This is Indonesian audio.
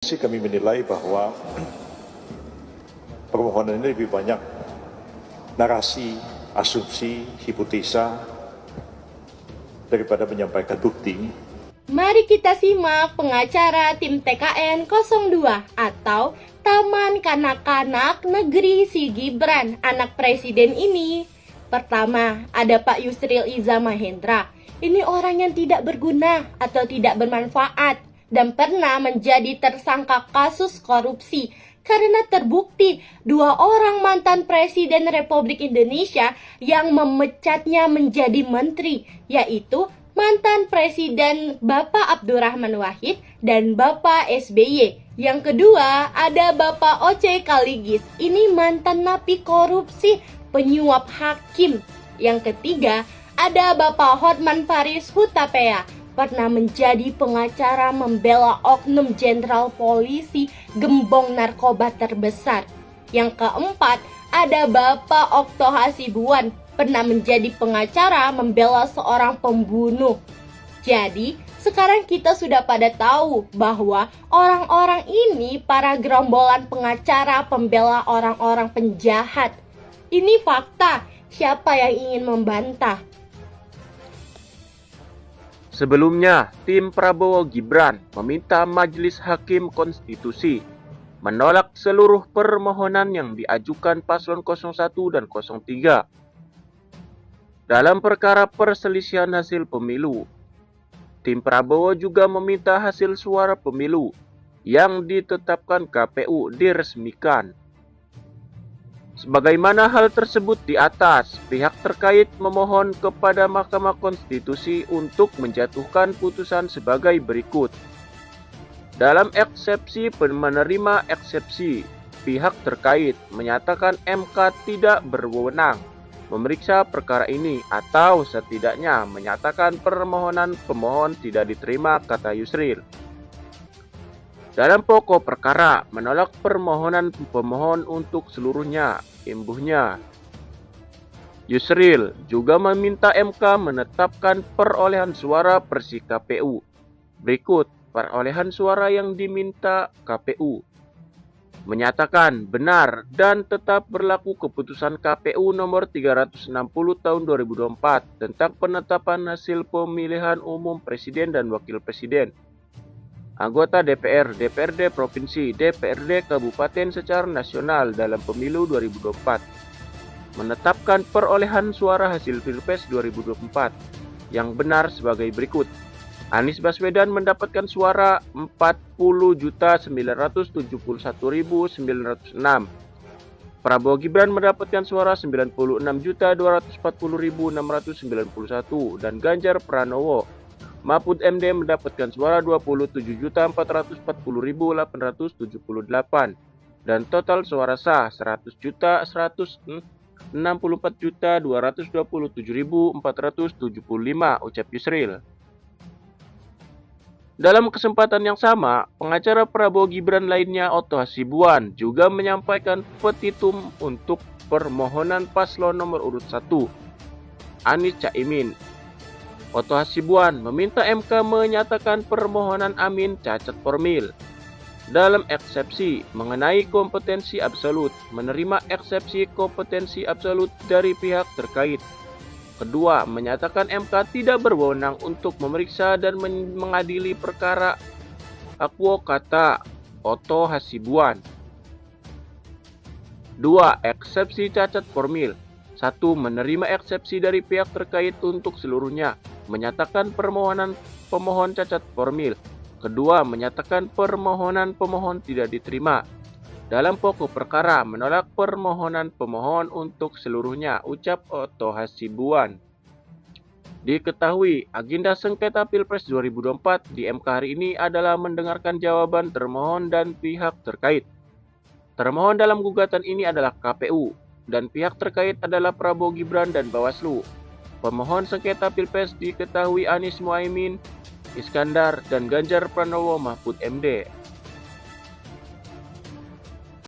sisi kami menilai bahwa permohonan ini lebih banyak narasi, asumsi, hipotesa daripada menyampaikan bukti. Mari kita simak pengacara tim TKN 02 atau Taman Kanak-Kanak Negeri Si Gibran, anak presiden ini. Pertama, ada Pak Yusril Iza Mahendra. Ini orang yang tidak berguna atau tidak bermanfaat dan pernah menjadi tersangka kasus korupsi karena terbukti 2 orang mantan Presiden Republik Indonesia yang memecatnya menjadi menteri, yaitu mantan Presiden Bapak Abdurrahman Wahid dan Bapak SBY. Yang kedua, ada Bapak Oce Kaligis. Ini mantan napi korupsi, penyuap hakim. Yang ketiga, ada Bapak Hotman Paris Hutapea, pernah menjadi pengacara membela oknum jenderal polisi gembong narkoba terbesar. Yang keempat, ada Bapak Okto Hasibuan, pernah menjadi pengacara membela seorang pembunuh. Jadi, sekarang kita sudah pada tahu bahwa orang-orang ini para gerombolan pengacara pembela orang-orang penjahat. Ini fakta, siapa yang ingin membantah? Sebelumnya, tim Prabowo Gibran meminta Majelis Hakim Konstitusi menolak seluruh permohonan yang diajukan paslon 01 dan 03 dalam perkara perselisihan hasil pemilu. Tim Prabowo juga meminta hasil suara pemilu yang ditetapkan KPU diresmikan. Sebagaimana hal tersebut di atas, pihak terkait memohon kepada Mahkamah Konstitusi untuk menjatuhkan putusan sebagai berikut. Dalam eksepsi menerima eksepsi, pihak terkait menyatakan MK tidak berwenang memeriksa perkara ini atau setidaknya menyatakan permohonan pemohon tidak diterima, kata Yusril. Dalam pokok perkara, menolak permohonan pemohon untuk seluruhnya, imbuhnya. Yusril juga meminta MK menetapkan perolehan suara versi KPU. Berikut perolehan suara yang diminta KPU. Menyatakan benar dan tetap berlaku keputusan KPU nomor 360 tahun 2024 tentang penetapan hasil pemilihan umum presiden dan wakil presiden, anggota DPR, DPRD Provinsi, DPRD Kabupaten secara nasional dalam pemilu 2024. Menetapkan perolehan suara hasil Pilpres 2024 yang benar sebagai berikut. Anies Baswedan mendapatkan suara 40.971.906. Prabowo Gibran mendapatkan suara 96.240.691 dan Ganjar Pranowo Mahfud MD mendapatkan suara 27.440.878 dan total suara sah 100.164.227.475, ucap Yusril. Dalam kesempatan yang sama, pengacara Prabowo Gibran lainnya Okto Hasibuan juga menyampaikan petitum untuk permohonan paslon nomor urut 1, Anies Caimin. Okto Hasibuan meminta MK menyatakan permohonan Amin cacat formil. Dalam eksepsi mengenai kompetensi absolut, menerima eksepsi kompetensi absolut dari pihak terkait. Kedua, menyatakan MK tidak berwenang untuk memeriksa dan mengadili perkara akuo, kata Okto Hasibuan. 2. Eksepsi cacat formil. 1. Menerima eksepsi dari pihak terkait untuk seluruhnya, menyatakan permohonan pemohon cacat formil. Kedua, menyatakan permohonan pemohon tidak diterima. Dalam pokok perkara, menolak permohonan pemohon untuk seluruhnya, ucap Okto Hasibuan. Diketahui, agenda sengketa Pilpres 2024 di MK hari ini adalah mendengarkan jawaban termohon dan pihak terkait. Termohon dalam gugatan ini adalah KPU, dan pihak terkait adalah Prabowo Gibran dan Bawaslu. Pemohon sengketa Pilpres diketahui Anies Muhaimin Iskandar dan Ganjar Pranowo Mahfud MD.